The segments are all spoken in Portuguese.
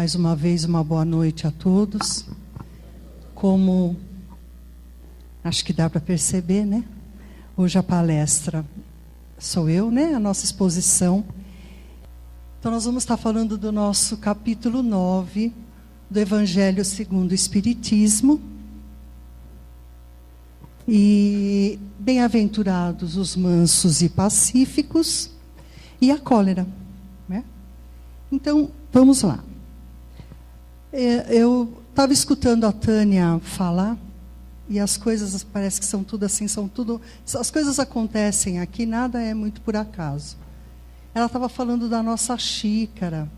Mais uma vez, uma boa noite a todos. Como acho que dá para perceber, né? Hoje a palestra sou eu, né? A nossa exposição. Então nós vamos estar falando do nosso capítulo 9 do Evangelho segundo o Espiritismo. E bem-aventurados os mansos e pacíficos e a cólera, né? Então, vamos lá. Eu estava escutando a Tânia falar, e as coisas parece que são tudo assim, as coisas acontecem aqui, nada é muito por acaso. Ela estava falando da nossa xícara,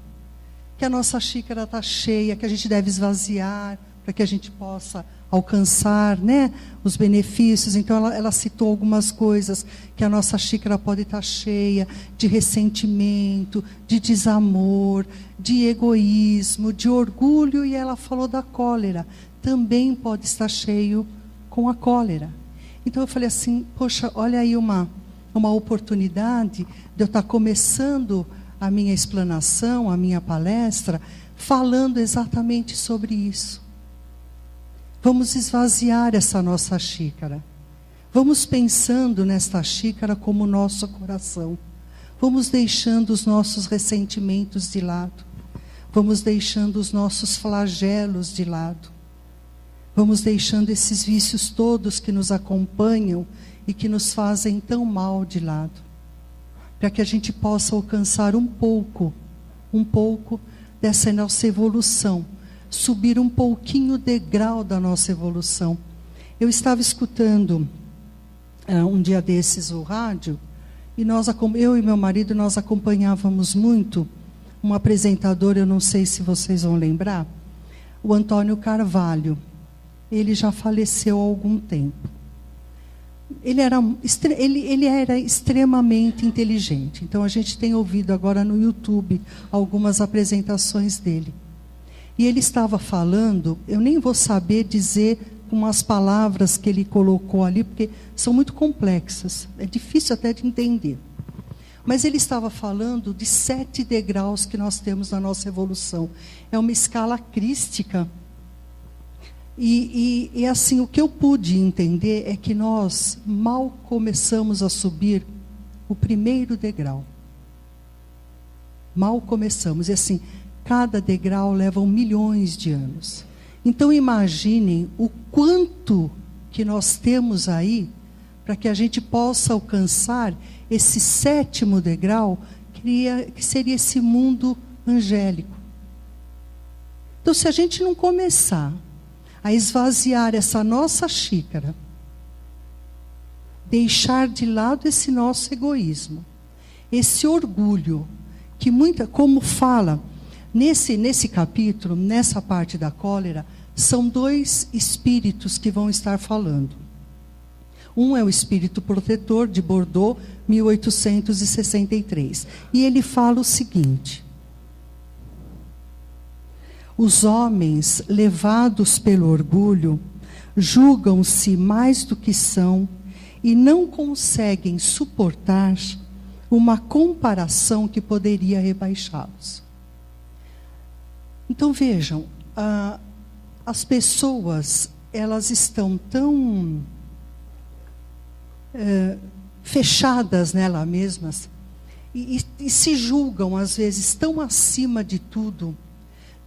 que a nossa xícara está cheia, que a gente deve esvaziar, para que a gente possa alcançar, né, os benefícios. Então ela citou algumas coisas, que a nossa xícara pode estar cheia de ressentimento, de desamor, de egoísmo, de orgulho, e ela falou da cólera. Também pode estar cheio com a cólera. Então eu falei assim, poxa, olha aí uma oportunidade de eu estar começando a minha explanação, a minha palestra, falando exatamente sobre isso. Vamos esvaziar essa nossa xícara. Vamos pensando nesta xícara como nosso coração. Vamos deixando os nossos ressentimentos de lado. Vamos deixando os nossos flagelos de lado. Vamos deixando esses vícios todos que nos acompanham e que nos fazem tão mal de lado. Para que a gente possa alcançar um pouco dessa nossa evolução. Subir um pouquinho o degrau da nossa evolução. Eu estava escutando um dia desses o rádio, e eu e meu marido, nós acompanhávamos muito um apresentador, eu não sei se vocês vão lembrar, o Antônio Carvalho. Ele já faleceu há algum tempo. Ele era extremamente inteligente, então a gente tem ouvido agora no YouTube algumas apresentações dele. E ele estava falando, eu nem vou saber dizer com as palavras que ele colocou ali, porque são muito complexas, é difícil até de entender. Mas ele estava falando de 7 degraus que nós temos na nossa evolução. É uma escala crística. E assim, o que eu pude entender é que nós mal começamos a subir o primeiro degrau. Mal começamos, e assim, cada degrau leva milhões de anos. Então imaginem o quanto que nós temos aí para que a gente possa alcançar esse 7º degrau, que seria esse mundo angélico. Então se a gente não começar a esvaziar essa nossa xícara, deixar de lado esse nosso egoísmo, esse orgulho, que como fala nesse capítulo, nessa parte da cólera, são 2 espíritos que vão estar falando. Um é o espírito protetor de Bordeaux, 1863. E ele fala o seguinte: os homens, levados pelo orgulho, julgam-se mais do que são e não conseguem suportar uma comparação que poderia rebaixá-los. Então vejam, as pessoas, elas estão tão fechadas nelas mesmas e se julgam às vezes tão acima de tudo,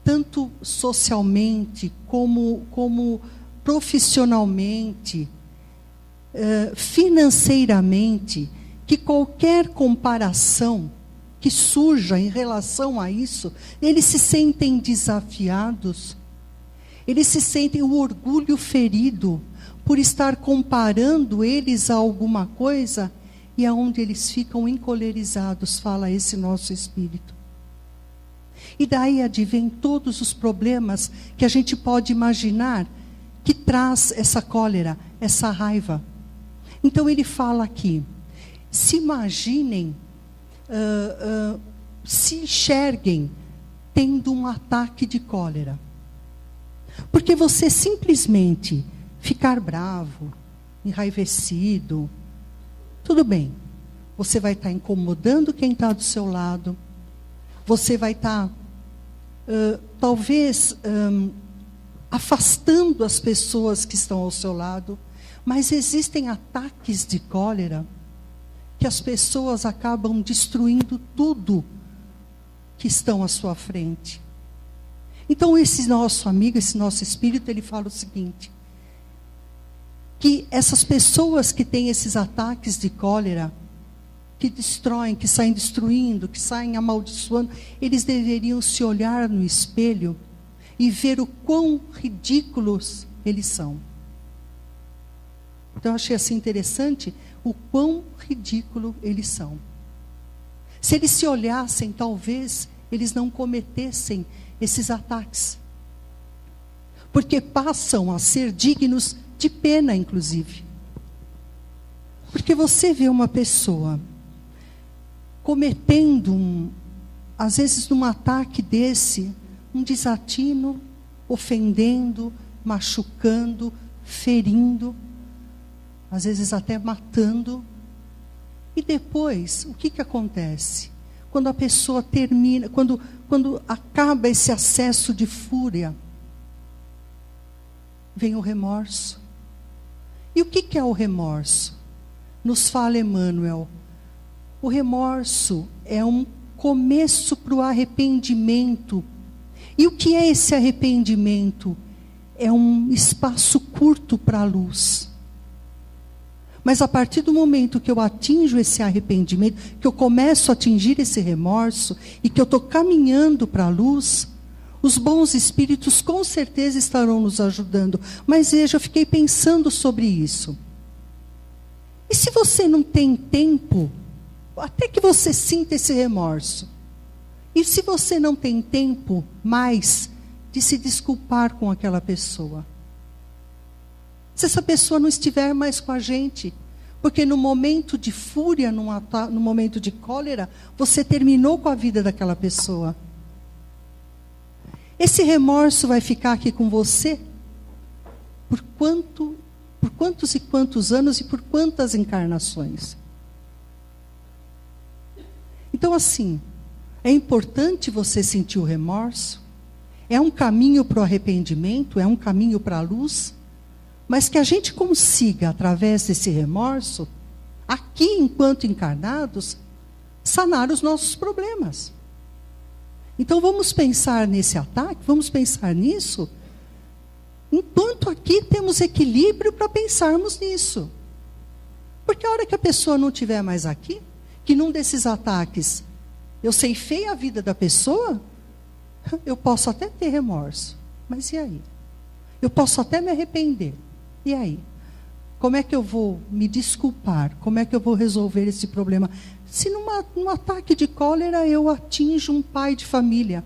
tanto socialmente como profissionalmente, financeiramente, que qualquer comparação que surja em relação a isso, eles se sentem desafiados, eles se sentem o orgulho ferido por estar comparando eles a alguma coisa, e aonde eles ficam encolerizados, fala esse nosso espírito. E daí advém todos os problemas que a gente pode imaginar que traz essa cólera, essa raiva. Então ele fala aqui, se imaginem, se enxerguem tendo um ataque de cólera. Porque você simplesmente ficar bravo, enraivecido, tudo bem. Você vai estar incomodando quem está do seu lado. Você vai estar talvez afastando as pessoas que estão ao seu lado, mas existem ataques de cólera que as pessoas acabam destruindo tudo que estão à sua frente. Então esse nosso amigo, esse nosso espírito, ele fala o seguinte, que essas pessoas que têm esses ataques de cólera, que destroem, que saem destruindo, que saem amaldiçoando, eles deveriam se olhar no espelho e ver o quão ridículos eles são. Então eu achei assim interessante o quão ridículo eles são. Se eles se olhassem, talvez eles não cometessem esses ataques. Porque passam a ser dignos de pena, inclusive. Porque você vê uma pessoa cometendo, às vezes num ataque desse, um desatino, ofendendo, machucando, ferindo, às vezes até matando. E depois, o que acontece? Quando a pessoa termina, quando acaba esse acesso de fúria, vem o remorso. E o que é o remorso? Nos fala Emmanuel. O remorso é um começo para o arrependimento. E o que é esse arrependimento? É um espaço curto para a luz. Mas a partir do momento que eu atinjo esse arrependimento, que eu começo a atingir esse remorso, e que eu estou caminhando para a luz, os bons espíritos com certeza estarão nos ajudando. Mas veja, eu fiquei pensando sobre isso. E se você não tem tempo, até que você sinta esse remorso, e se você não tem tempo mais de se desculpar com aquela pessoa? Se essa pessoa não estiver mais com a gente, porque no momento de fúria, no momento de cólera, você terminou com a vida daquela pessoa. Esse remorso vai ficar aqui com você por quantos e quantos anos e por quantas encarnações? Então, assim, é importante você sentir o remorso, é um caminho para o arrependimento, é um caminho para a luz, mas que a gente consiga, através desse remorso, aqui enquanto encarnados, sanar os nossos problemas. Então vamos pensar nesse ataque, vamos pensar nisso, enquanto aqui temos equilíbrio para pensarmos nisso. Porque a hora que a pessoa não estiver mais aqui, que num desses ataques eu ceifei a vida da pessoa, eu posso até ter remorso, mas e aí? Eu posso até me arrepender, e aí? Como é que eu vou me desculpar? Como é que eu vou resolver esse problema? Se num ataque de cólera eu atinjo um pai de família,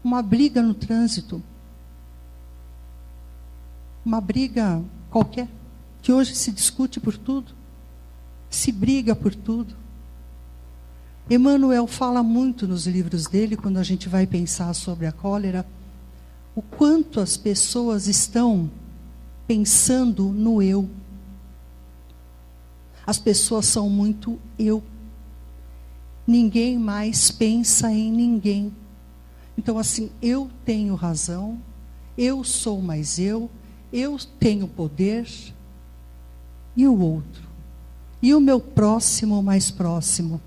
uma briga no trânsito, uma briga qualquer, que hoje se discute por tudo, se briga por tudo. Emmanuel fala muito nos livros dele, quando a gente vai pensar sobre a cólera, o quanto as pessoas estão pensando no eu. As pessoas são muito eu. Ninguém mais pensa em ninguém. Então, assim, eu tenho razão, eu sou mais eu tenho poder, e o outro? E o meu próximo mais próximo?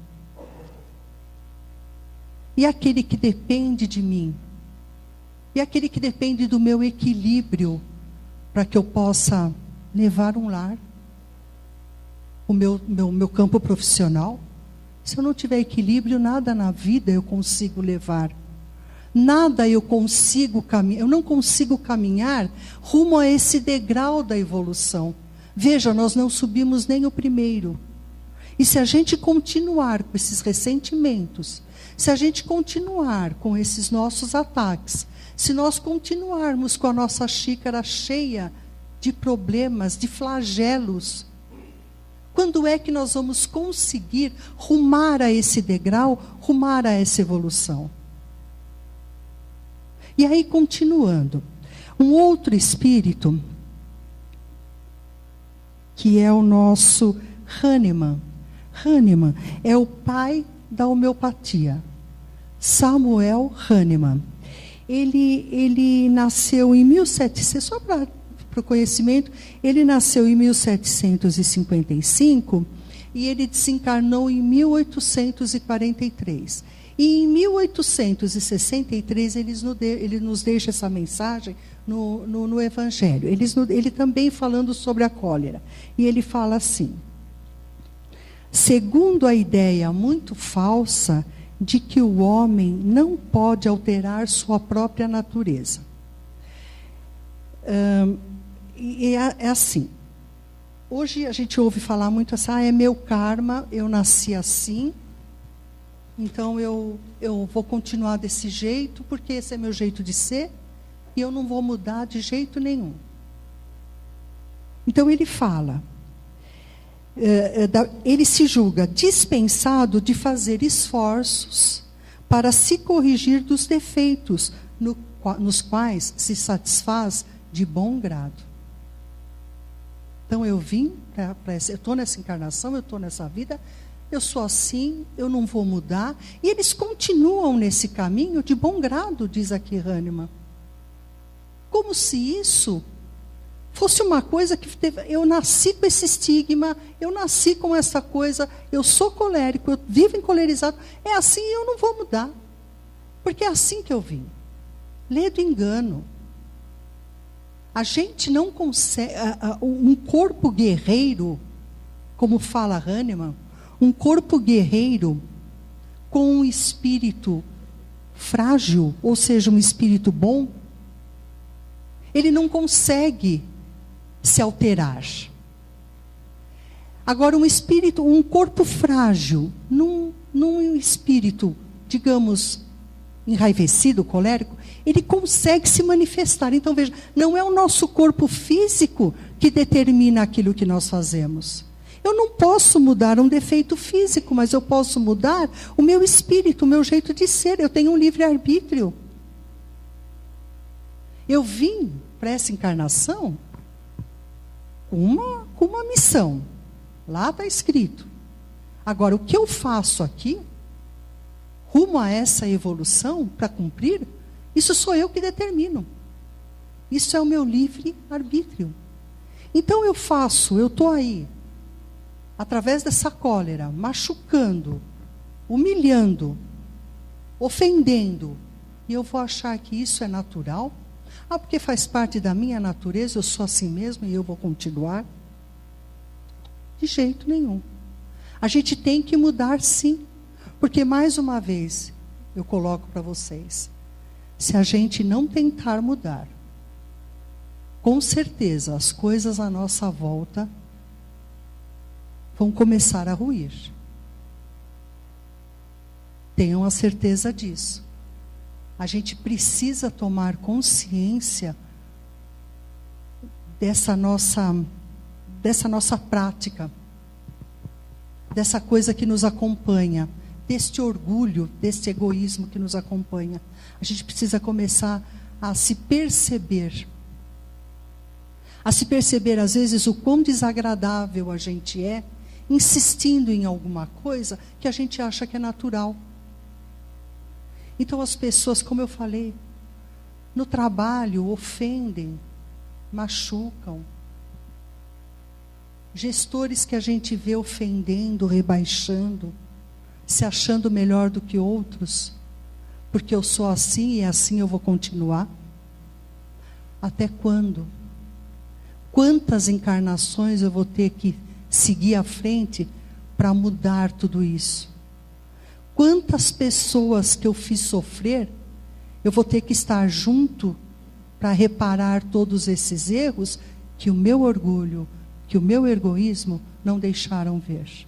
E aquele que depende de mim? E aquele que depende do meu equilíbrio, para que eu possa levar um lar? O meu campo profissional? Se eu não tiver equilíbrio, nada na vida eu consigo levar. Nada eu consigo caminhar. Eu não consigo caminhar rumo a esse degrau da evolução. Veja, nós não subimos nem o primeiro. E se a gente continuar com esses ressentimentos, se a gente continuar com esses nossos ataques, se nós continuarmos com a nossa xícara cheia de problemas, de flagelos, quando é que nós vamos conseguir rumar a esse degrau, rumar a essa evolução? E aí, continuando, um outro espírito, que é o nosso Hahnemann. Hahnemann é o pai da homeopatia. Samuel Hahnemann. Ele nasceu em 1700, só para o conhecimento, ele nasceu em 1755 e ele desencarnou em 1843. E em 1863 ele nos deixa essa mensagem no Evangelho. Ele também falando sobre a cólera. E ele fala assim: segundo a ideia muito falsa de que o homem não pode alterar sua própria natureza. É assim. Hoje a gente ouve falar muito assim: é meu karma, eu nasci assim, então eu vou continuar desse jeito, porque esse é meu jeito de ser, e eu não vou mudar de jeito nenhum. Então ele fala, ele se julga dispensado de fazer esforços para se corrigir dos defeitos nos quais se satisfaz de bom grado. Então eu vim, eu estou nessa encarnação, eu estou nessa vida, eu sou assim, eu não vou mudar. E eles continuam nesse caminho de bom grado, diz aqui Hahnemann. Como se isso fosse uma coisa que eu nasci com esse estigma, eu nasci com essa coisa, eu sou colérico, eu vivo encolerizado, é assim e eu não vou mudar. Porque é assim que eu vim. Lê do engano. A gente não consegue, um corpo guerreiro, como fala Hahnemann, um corpo guerreiro com um espírito frágil, ou seja, um espírito bom, ele não consegue se alterar. Agora, um corpo frágil, num espírito, digamos, enraivecido, colérico, ele consegue se manifestar. Então, veja, não é o nosso corpo físico que determina aquilo que nós fazemos. Eu não posso mudar um defeito físico, mas eu posso mudar o meu espírito, o meu jeito de ser. Eu tenho um livre-arbítrio. Eu vim para essa encarnação com uma missão. Lá está escrito. Agora, o que eu faço aqui, rumo a essa evolução, para cumprir, isso sou eu que determino. Isso é o meu livre-arbítrio. Então eu estou aí, através dessa cólera, machucando, humilhando, ofendendo, e eu vou achar que isso é natural? Porque faz parte da minha natureza, eu sou assim mesmo e eu vou continuar? De jeito nenhum. A gente tem que mudar, sim. Porque, mais uma vez, eu coloco para vocês, se a gente não tentar mudar, com certeza as coisas à nossa volta vão começar a ruir. Tenham a certeza disso. A gente precisa tomar consciência dessa nossa prática, dessa coisa que nos acompanha, deste orgulho, deste egoísmo que nos acompanha. A gente precisa começar a se perceber. A se perceber, às vezes, o quão desagradável a gente é, insistindo em alguma coisa que a gente acha que é natural. Então as pessoas, como eu falei, no trabalho ofendem, machucam. Gestores que a gente vê ofendendo, rebaixando, se achando melhor do que outros, porque eu sou assim e assim eu vou continuar. Até quando? Quantas encarnações eu vou ter que seguir à frente para mudar tudo isso? Quantas pessoas que eu fiz sofrer, eu vou ter que estar junto para reparar todos esses erros que o meu orgulho, que o meu egoísmo não deixaram ver.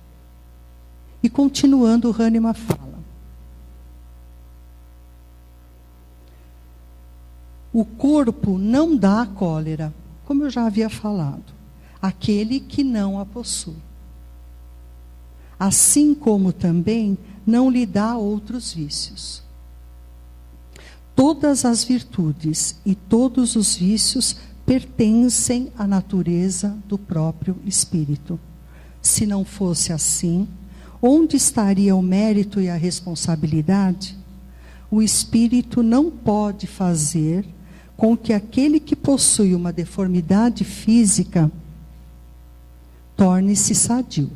E continuando, o Hahnemann fala: o corpo não dá a cólera, como eu já havia falado, aquele que não a possui. Assim como também não lhe dá outros vícios. Todas as virtudes e todos os vícios pertencem à natureza do próprio espírito. Se não fosse assim, onde estaria o mérito e a responsabilidade? o espírito não pode fazer com que aquele que possui uma deformidade física torne-se sadio,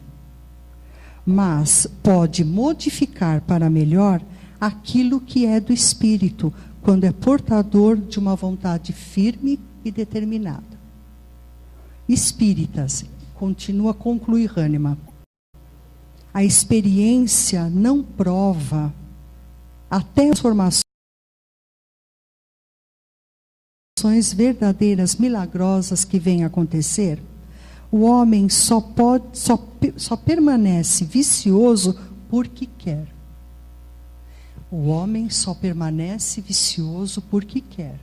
mas pode modificar para melhor aquilo que é do espírito, quando é portador de uma vontade firme e determinada. Espíritas, continua a concluir Hahnemann, a experiência não prova até transformações verdadeiras, milagrosas que vêm acontecer. O homem só permanece vicioso porque quer. O homem só permanece vicioso porque quer.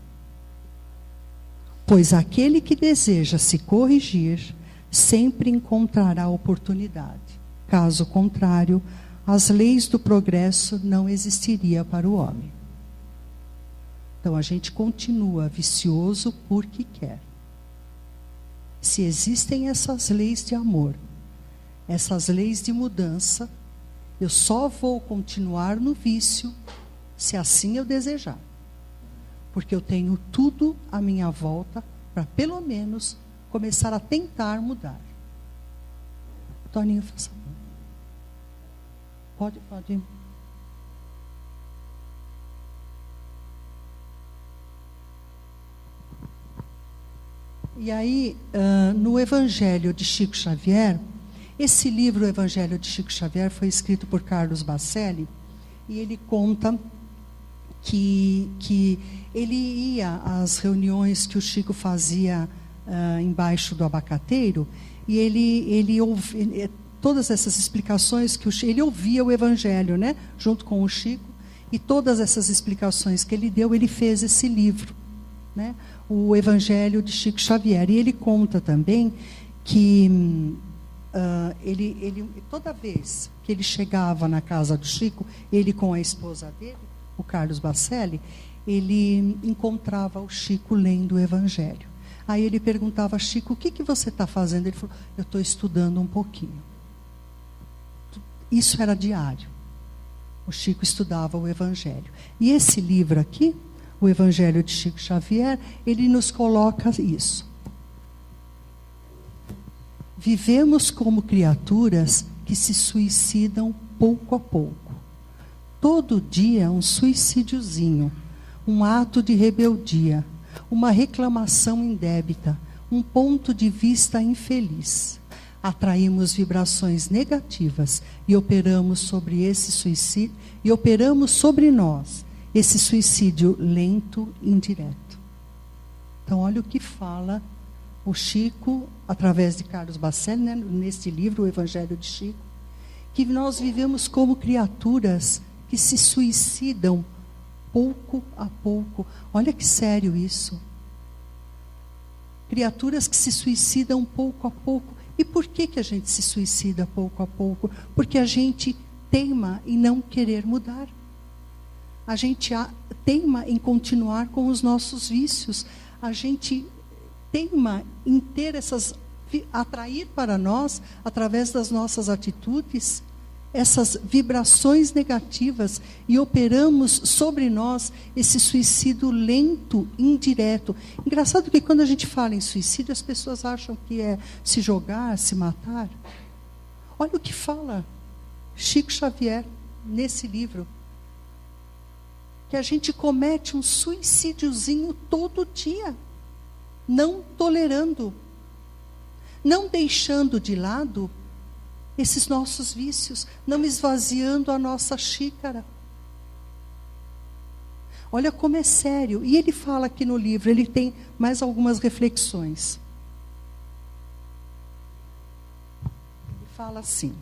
Pois aquele que deseja se corrigir sempre encontrará oportunidade. Caso contrário, as leis do progresso não existiriam para o homem. Então a gente continua vicioso porque quer. Se existem essas leis de amor, essas leis de mudança, eu só vou continuar no vício se assim eu desejar. Porque eu tenho tudo à minha volta para, pelo menos, começar a tentar mudar. Toninho, faça. Pode. E aí, no Evangelho de Chico Xavier, esse livro, o Evangelho de Chico Xavier, foi escrito por Carlos Bacelli, e ele conta que ele ia às reuniões que o Chico fazia embaixo do abacateiro, e ele ouvia todas essas explicações que ele ouvia o Evangelho, né, junto com o Chico, e todas essas explicações que ele deu, ele fez esse livro, né, o Evangelho de Chico Xavier. E ele conta também que toda vez que ele chegava na casa do Chico, ele com a esposa dele, o Carlos Bacelli, ele encontrava o Chico lendo o Evangelho. Aí ele perguntava: Chico, o que você está fazendo? Ele falou: eu estou estudando um pouquinho. Isso era diário. O Chico estudava o Evangelho. E esse livro aqui, o Evangelho de Chico Xavier, ele nos coloca isso. Vivemos como criaturas que se suicidam pouco a pouco. Todo dia um suicidiozinho, um ato de rebeldia, uma reclamação indébita, um ponto de vista infeliz. Atraímos vibrações negativas e operamos sobre nós esse suicídio lento e indireto. Então, olha o que fala o Chico, através de Carlos Bacelli, né, neste livro, o Evangelho de Chico, que nós vivemos como criaturas que se suicidam pouco a pouco. Olha que sério isso. Criaturas que se suicidam pouco a pouco. E por que a gente se suicida pouco a pouco? Porque a gente teima em não querer mudar. A gente teima em continuar com os nossos vícios. A gente teima em ter atrair para nós, através das nossas atitudes, essas vibrações negativas, e operamos sobre nós esse suicídio lento, indireto. Engraçado que quando a gente fala em suicídio, as pessoas acham que é se jogar, se matar. Olha o que fala Chico Xavier nesse livro. Que a gente comete um suicídiozinho todo dia, não tolerando, não deixando de lado esses nossos vícios, não esvaziando a nossa xícara. Olha como é sério. E ele fala aqui no livro, ele tem mais algumas reflexões. Ele fala assim: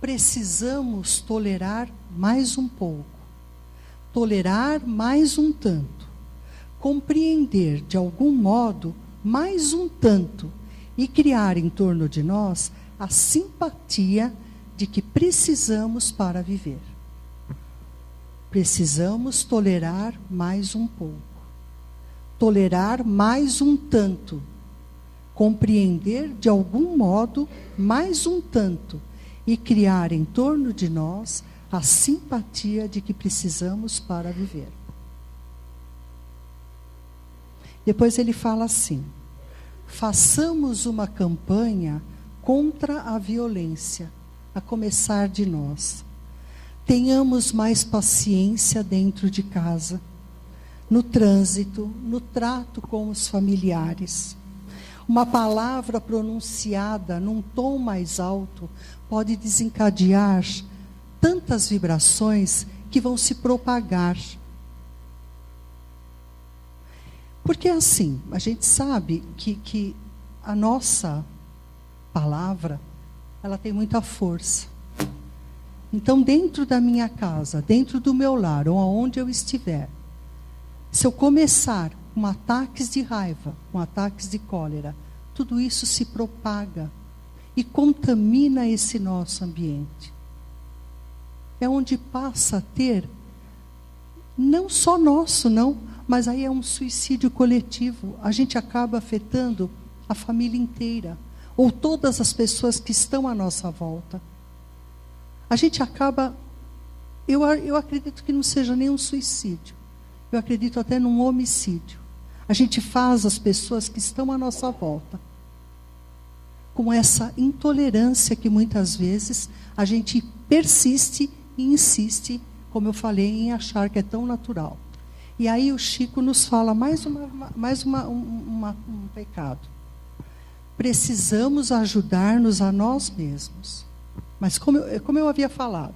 precisamos tolerar mais um pouco, tolerar mais um tanto, compreender de algum modo mais um tanto e criar em torno de nós a simpatia de que precisamos para viver. Precisamos tolerar mais um pouco, tolerar mais um tanto, compreender de algum modo mais um tanto e criar em torno de nós a simpatia de que precisamos para viver. Depois ele fala assim: façamos uma campanha contra a violência, a começar de nós. Tenhamos mais paciência dentro de casa, no trânsito, no trato com os familiares. Uma palavra pronunciada num tom mais alto pode desencadear tantas vibrações que vão se propagar. Porque assim, a gente sabe que a nossa palavra, ela tem muita força. Então, dentro da minha casa, dentro do meu lar, ou aonde eu estiver, se eu começar com ataques de raiva, com ataques de cólera, tudo isso se propaga e contamina esse nosso ambiente. É onde passa a ter, não só nosso, não, mas aí é um suicídio coletivo. A gente acaba afetando a família inteira, ou todas as pessoas que estão à nossa volta. A gente acaba, eu acredito que não seja nem um suicídio, eu acredito até num homicídio. A gente faz as pessoas que estão à nossa volta com essa intolerância que muitas vezes a gente persiste e insiste, como eu falei, em achar que é tão natural. E aí o Chico nos fala mais um pecado. Precisamos ajudar-nos a nós mesmos. Mas como eu havia falado,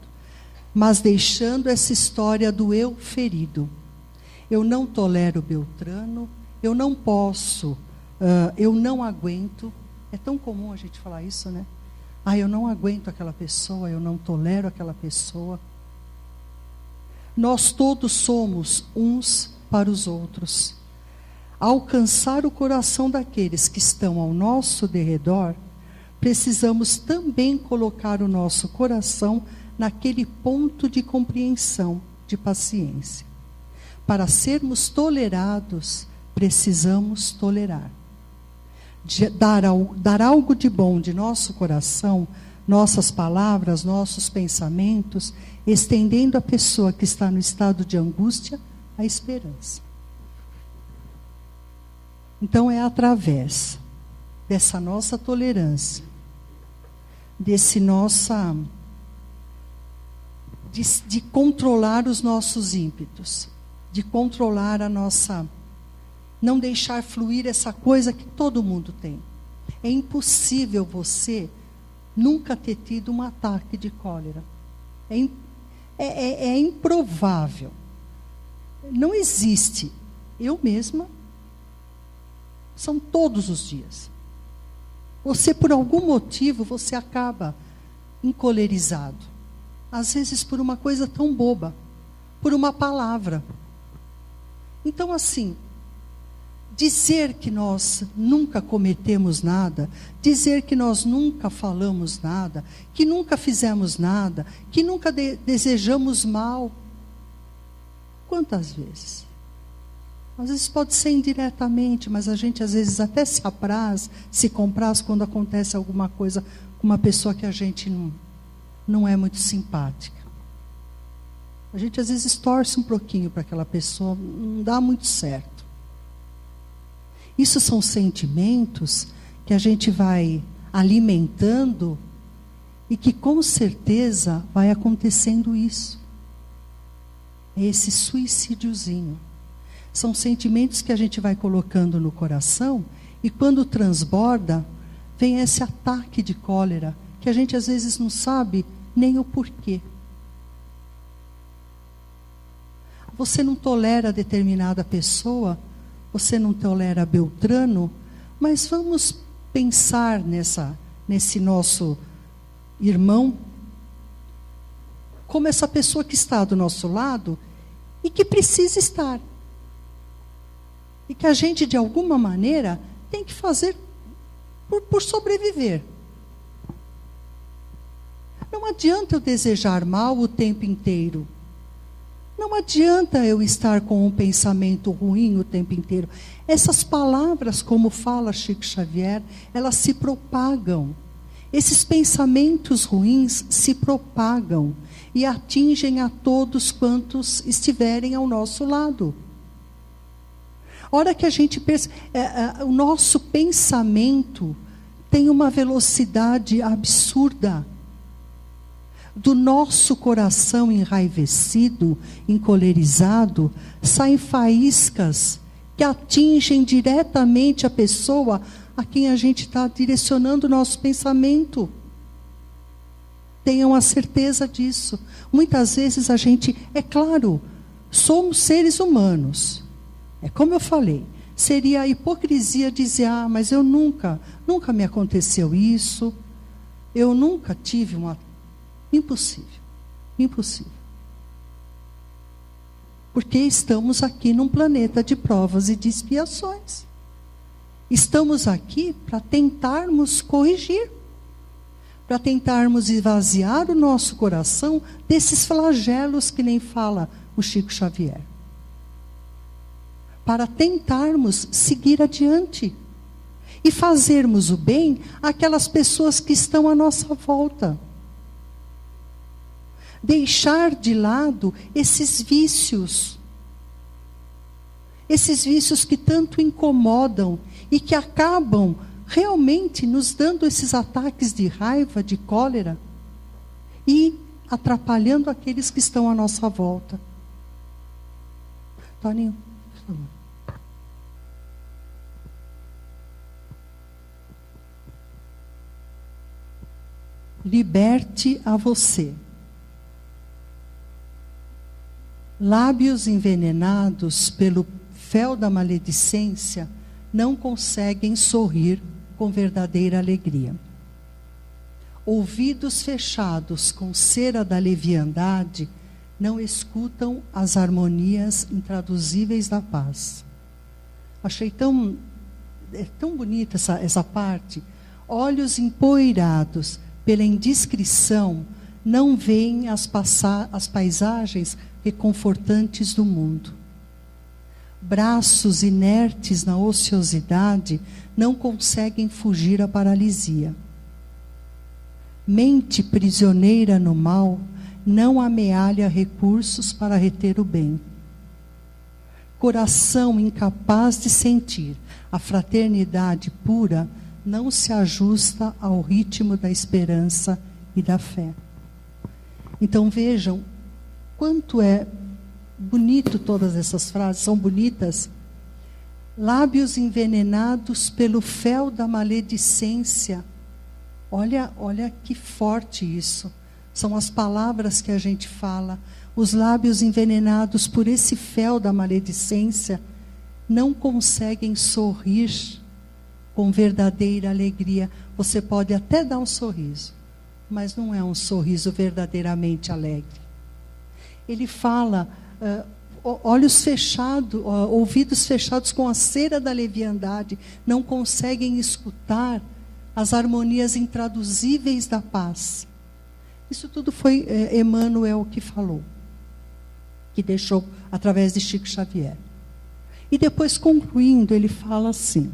mas deixando essa história do eu ferido. Eu não tolero Beltrano, eu não posso, eu não aguento. É tão comum a gente falar isso, né? Eu não aguento aquela pessoa, eu não tolero aquela pessoa. Nós todos somos uns para os outros. Alcançar o coração daqueles que estão ao nosso derredor, precisamos também colocar o nosso coração naquele ponto de compreensão, de paciência. Para sermos tolerados, precisamos tolerar. Dar algo de bom de nosso coração, nossas palavras, nossos pensamentos, estendendo à pessoa que está no estado de angústia a esperança. Então é através dessa nossa tolerância, de controlar os nossos ímpetos, de controlar a nossa, não deixar fluir essa coisa que todo mundo tem. É impossível você nunca ter tido um ataque de cólera. É improvável. Não existe. Eu mesma, são todos os dias. Você, por algum motivo, você acaba encolerizado. Às vezes por uma coisa tão boba, por uma palavra. Então, assim, dizer que nós nunca cometemos nada, dizer que nós nunca falamos nada, que nunca fizemos nada, que nunca desejamos mal. Quantas vezes? Às vezes pode ser indiretamente, mas a gente às vezes até se apraz, se compraz quando acontece alguma coisa com uma pessoa que a gente não é muito simpática. A gente às vezes torce um pouquinho para aquela pessoa, não dá muito certo. Isso são sentimentos que a gente vai alimentando e que com certeza vai acontecendo isso. É esse suicidiozinho. São sentimentos que a gente vai colocando no coração e quando transborda, vem esse ataque de cólera, que a gente às vezes não sabe nem o porquê. Você não tolera determinada pessoa, você não tolera Beltrano, mas vamos pensar nesse nosso irmão, como essa pessoa que está do nosso lado e que precisa estar. E que a gente, de alguma maneira, tem que fazer por sobreviver. Não adianta eu desejar mal o tempo inteiro. Não adianta eu estar com um pensamento ruim o tempo inteiro. Essas palavras, como fala Chico Xavier, elas se propagam. Esses pensamentos ruins se propagam e atingem a todos quantos estiverem ao nosso lado. A hora que a gente pensa, o nosso pensamento tem uma velocidade absurda. Do nosso coração enraivecido, encolerizado, saem faíscas que atingem diretamente a pessoa a quem a gente está direcionando o nosso pensamento. Tenham a certeza disso. Muitas vezes a gente, é claro, somos seres humanos. É como eu falei, seria a hipocrisia dizer, mas eu nunca me aconteceu isso, eu nunca tive uma... Impossível, impossível. Porque estamos aqui num planeta de provas e de expiações. Estamos aqui para tentarmos corrigir, para tentarmos esvaziar o nosso coração desses flagelos que nem fala o Chico Xavier. Para tentarmos seguir adiante e fazermos o bem àquelas pessoas que estão à nossa volta. Deixar de lado esses vícios que tanto incomodam e que acabam realmente nos dando esses ataques de raiva, de cólera e atrapalhando aqueles que estão à nossa volta. Toninho, por favor. Liberte a você. Lábios envenenados pelo fel da maledicência não conseguem sorrir com verdadeira alegria. Ouvidos fechados com cera da leviandade não escutam as harmonias intraduzíveis da paz. Achei tão bonita essa parte. Olhos empoeirados pela indiscrição não veem as paisagens reconfortantes do mundo. Braços inertes na ociosidade não conseguem fugir à paralisia. Mente prisioneira no mal não amealha recursos para reter o bem. Coração incapaz de sentir a fraternidade pura não se ajusta ao ritmo da esperança e da fé. Então vejam quanto é bonito todas essas frases, são bonitas. Lábios envenenados pelo fel da maledicência. Olha que forte isso. São as palavras que a gente fala. Os lábios envenenados por esse fel da maledicência não conseguem sorrir com verdadeira alegria. Você pode até dar um sorriso, mas não é um sorriso verdadeiramente alegre. Ele fala, olhos fechados, ouvidos fechados com a cera da leviandade, não conseguem escutar as harmonias intraduzíveis da paz. Isso tudo foi Emmanuel que falou, que deixou através de Chico Xavier. E depois, concluindo, ele fala assim: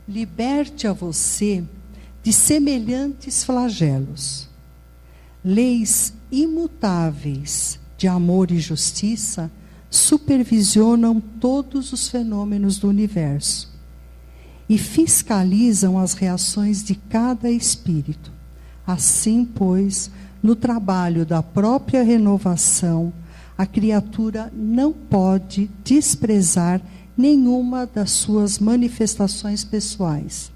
liberte a você de semelhantes flagelos. Leis imutáveis de amor e justiça supervisionam todos os fenômenos do universo e fiscalizam as reações de cada espírito. Assim, pois, no trabalho da própria renovação, a criatura não pode desprezar nenhuma das suas manifestações pessoais,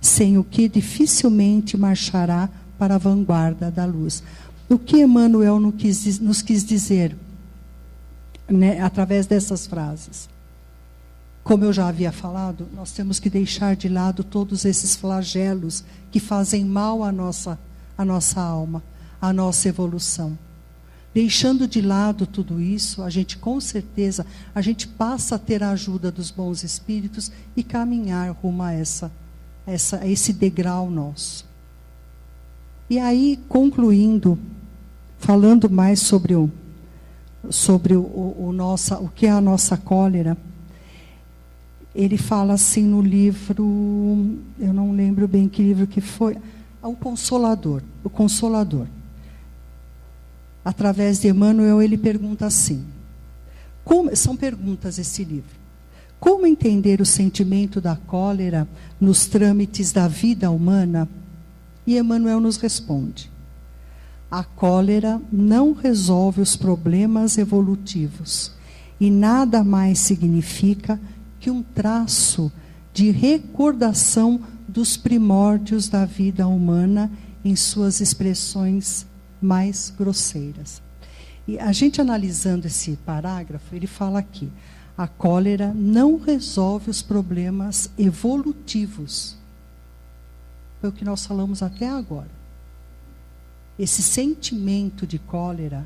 sem o que dificilmente marchará para a vanguarda da luz. O que Emmanuel nos quis dizer, né, através dessas frases? Como eu já havia falado, nós temos que deixar de lado todos esses flagelos que fazem mal à nossa alma, à nossa evolução. Deixando de lado tudo isso, a gente com certeza, a gente passa a ter a ajuda dos bons espíritos e caminhar rumo a esse degrau nosso. E aí, concluindo, falando mais sobre sobre o que é a nossa cólera. Ele fala assim no livro, eu não lembro bem que livro que foi, o Consolador. Através de Emmanuel, ele pergunta assim, são perguntas esse livro. Como entender o sentimento da cólera nos trâmites da vida humana? E Emmanuel nos responde: a cólera não resolve os problemas evolutivos e nada mais significa que um traço de recordação dos primórdios da vida humana em suas expressões mais grosseiras. E a gente analisando esse parágrafo, ele fala aqui: a cólera não resolve os problemas evolutivos. Foi o que nós falamos até agora. Esse sentimento de cólera,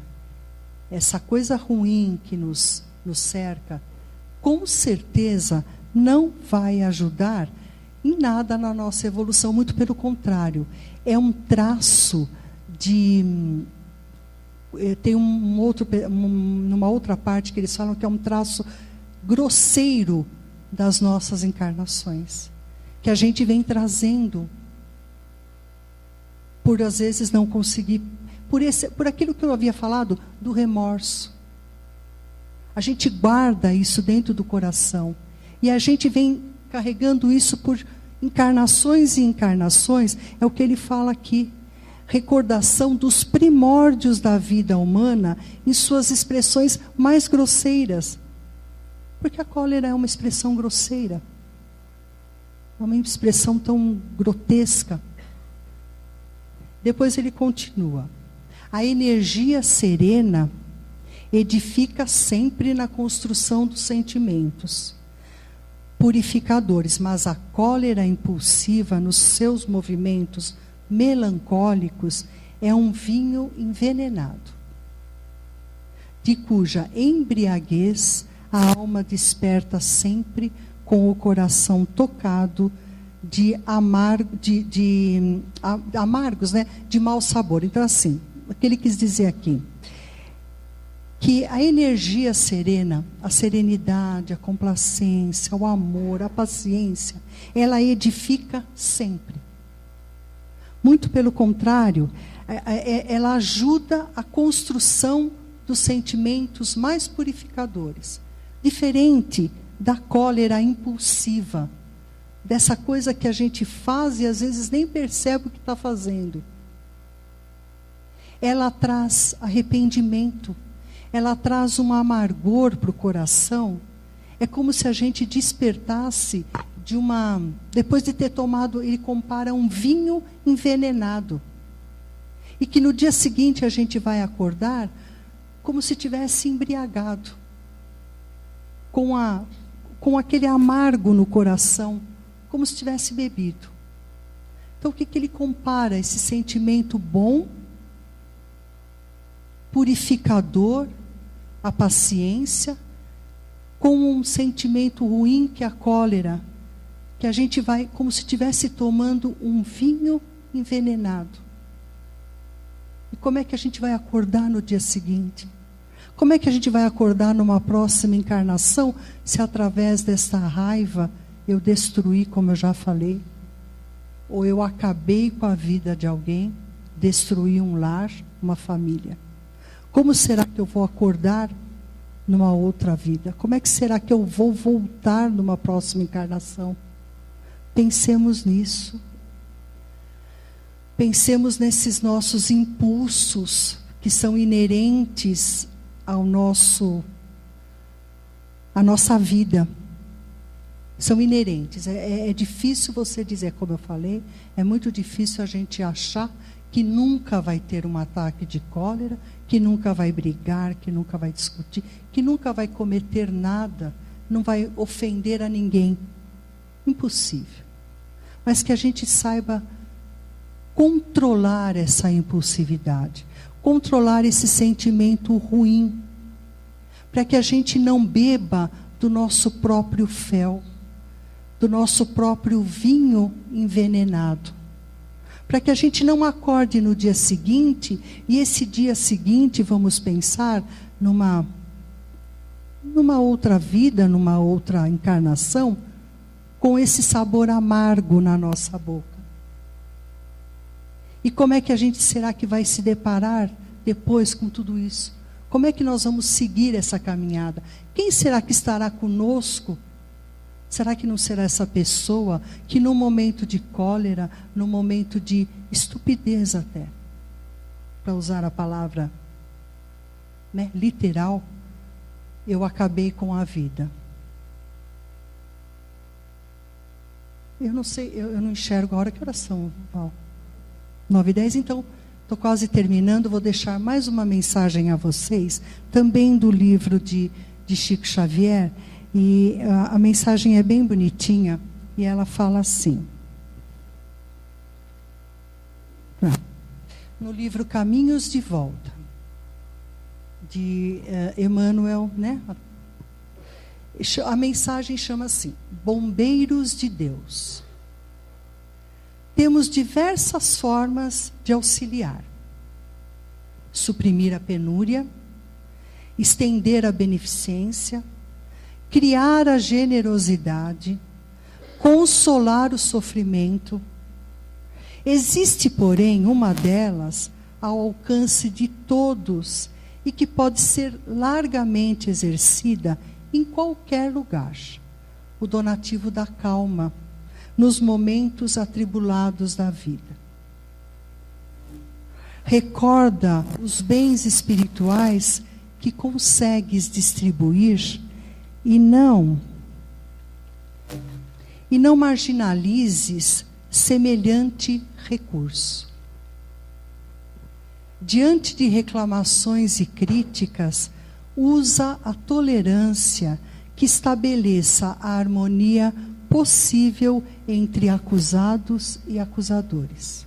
essa coisa ruim que nos cerca, com certeza não vai ajudar em nada na nossa evolução. Muito pelo contrário, é um traço de... Tem numa outra parte que eles falam que é um traço grosseiro das nossas encarnações, que a gente vem trazendo por às vezes não conseguir, por aquilo que eu havia falado do remorso. A gente guarda isso dentro do coração e a gente vem carregando isso por encarnações e encarnações. É o que ele fala aqui: recordação dos primórdios da vida humana em suas expressões mais grosseiras. Porque a cólera é uma expressão grosseira, é uma expressão tão grotesca. Depois ele continua: a energia serena edifica sempre na construção dos sentimentos purificadores, mas a cólera impulsiva nos seus movimentos melancólicos é um vinho envenenado, de cuja embriaguez a alma desperta sempre com o coração tocado de amargos, né? De mau sabor. Então, assim, o que ele quis dizer aqui, que a energia serena, a serenidade, a complacência, o amor, a paciência, ela edifica sempre. Muito pelo contrário, ela ajuda a construção dos sentimentos mais purificadores. Diferente da cólera impulsiva, dessa coisa que a gente faz e às vezes nem percebe o que está fazendo. Ela traz arrependimento, ela traz um amargor para o coração. É como se a gente despertasse de uma... Depois de ter tomado, ele compara um vinho envenenado. E que no dia seguinte a gente vai acordar como se tivesse embriagado. Com aquele amargo no coração, como se tivesse bebido. Então o que ele compara? Esse sentimento bom, purificador, a paciência, com um sentimento ruim que é a cólera, que a gente vai como se estivesse tomando um vinho envenenado. E como é que a gente vai acordar no dia seguinte? Como é que a gente vai acordar numa próxima encarnação, se através dessa raiva eu destruí, como eu já falei, ou eu acabei com a vida de alguém, destruí um lar, uma família? Como será que eu vou acordar numa outra vida? Como é que será que eu vou voltar numa próxima encarnação? Pensemos nisso. Pensemos nesses nossos impulsos que são inerentes à nossa vida. São inerentes. É difícil você dizer, como eu falei, é muito difícil a gente achar que nunca vai ter um ataque de cólera, que nunca vai brigar, que nunca vai discutir, que nunca vai cometer nada, não vai ofender a ninguém. Impossível. Mas que a gente saiba controlar essa impulsividade, controlar esse sentimento ruim, para que a gente não beba do nosso próprio fel, do nosso próprio vinho envenenado. para que a gente não acorde no dia seguinte, e esse dia seguinte vamos pensar numa outra vida, numa outra encarnação, com esse sabor amargo na nossa boca. E como é que a gente será que vai se deparar depois com tudo isso? Como é que nós vamos seguir essa caminhada? Quem será que estará conosco? Será que não será essa pessoa que no momento de cólera, no momento de estupidez até, para usar a palavra, né, literal, eu acabei com a vida? Eu não sei, eu não enxergo a hora. Que oração, Val? 9h10, então, estou quase terminando, vou deixar mais uma mensagem a vocês, também do livro de Chico Xavier, e a mensagem é bem bonitinha, e ela fala assim, no livro Caminhos de Volta, de Emmanuel, né? A mensagem chama assim, Bombeiros de Deus. Temos diversas formas de auxiliar. Suprimir a penúria, estender a beneficência, criar a generosidade, consolar o sofrimento. Existe, porém, uma delas ao alcance de todos e que pode ser largamente exercida em qualquer lugar. O donativo da calma, nos momentos atribulados da vida. Recorda os bens espirituais que consegues distribuir e não marginalizes semelhante recurso. Diante de reclamações e críticas, usa a tolerância que estabeleça a harmonia possível entre acusados e acusadores.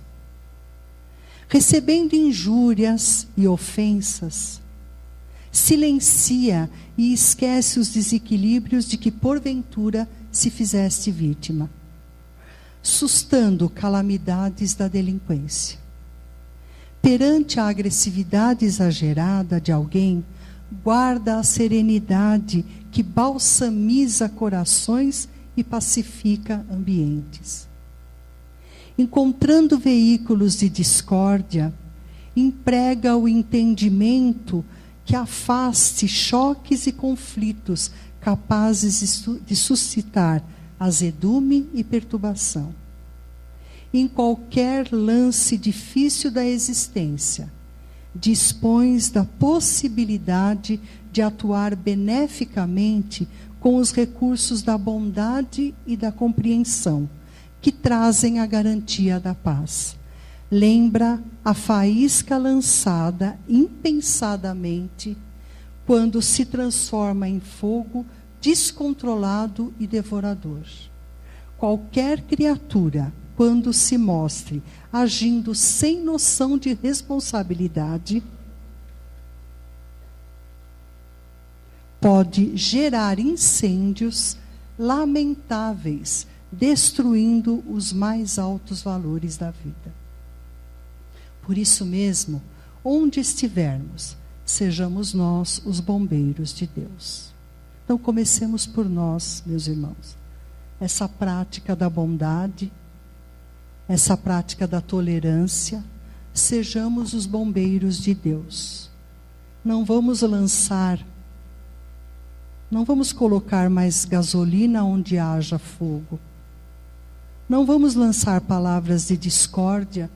Recebendo injúrias e ofensas, silencia e esquece os desequilíbrios de que porventura se fizeste vítima, sustando calamidades da delinquência. Perante a agressividade exagerada de alguém, guarda a serenidade que balsamiza corações e pacifica ambientes. Encontrando veículos de discórdia, emprega o entendimento que afaste choques e conflitos capazes de suscitar azedume e perturbação. Em qualquer lance difícil da existência, dispões da possibilidade de atuar beneficamente com os recursos da bondade e da compreensão, que trazem a garantia da paz. Lembra a faísca lançada impensadamente, quando se transforma em fogo descontrolado e devorador. Qualquer criatura, quando se mostre agindo sem noção de responsabilidade, pode gerar incêndios lamentáveis, destruindo os mais altos valores da vida. Por isso mesmo, onde estivermos, sejamos nós os bombeiros de Deus. Então comecemos por nós, meus irmãos. Essa prática da bondade, essa prática da tolerância, sejamos os bombeiros de Deus. Não vamos colocar mais gasolina onde haja fogo. Não vamos lançar palavras de discórdia,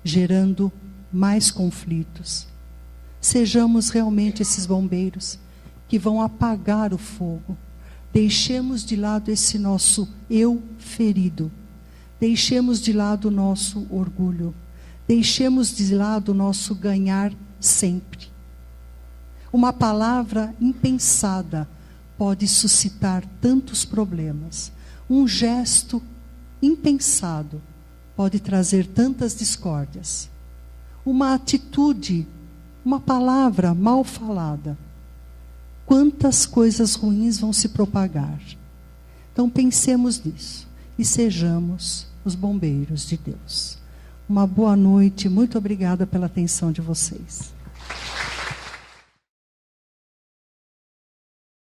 gerando mais conflitos. Sejamos realmente esses bombeiros que vão apagar o fogo. Deixemos de lado esse nosso eu ferido. Deixemos de lado o nosso orgulho. Deixemos de lado o nosso ganhar sempre. Uma palavra impensada pode suscitar tantos problemas. Um gesto impensado pode trazer tantas discórdias. Uma atitude, uma palavra mal falada, quantas coisas ruins vão se propagar. Então pensemos nisso e sejamos os bombeiros de Deus. Uma boa noite. Muito obrigada pela atenção de vocês.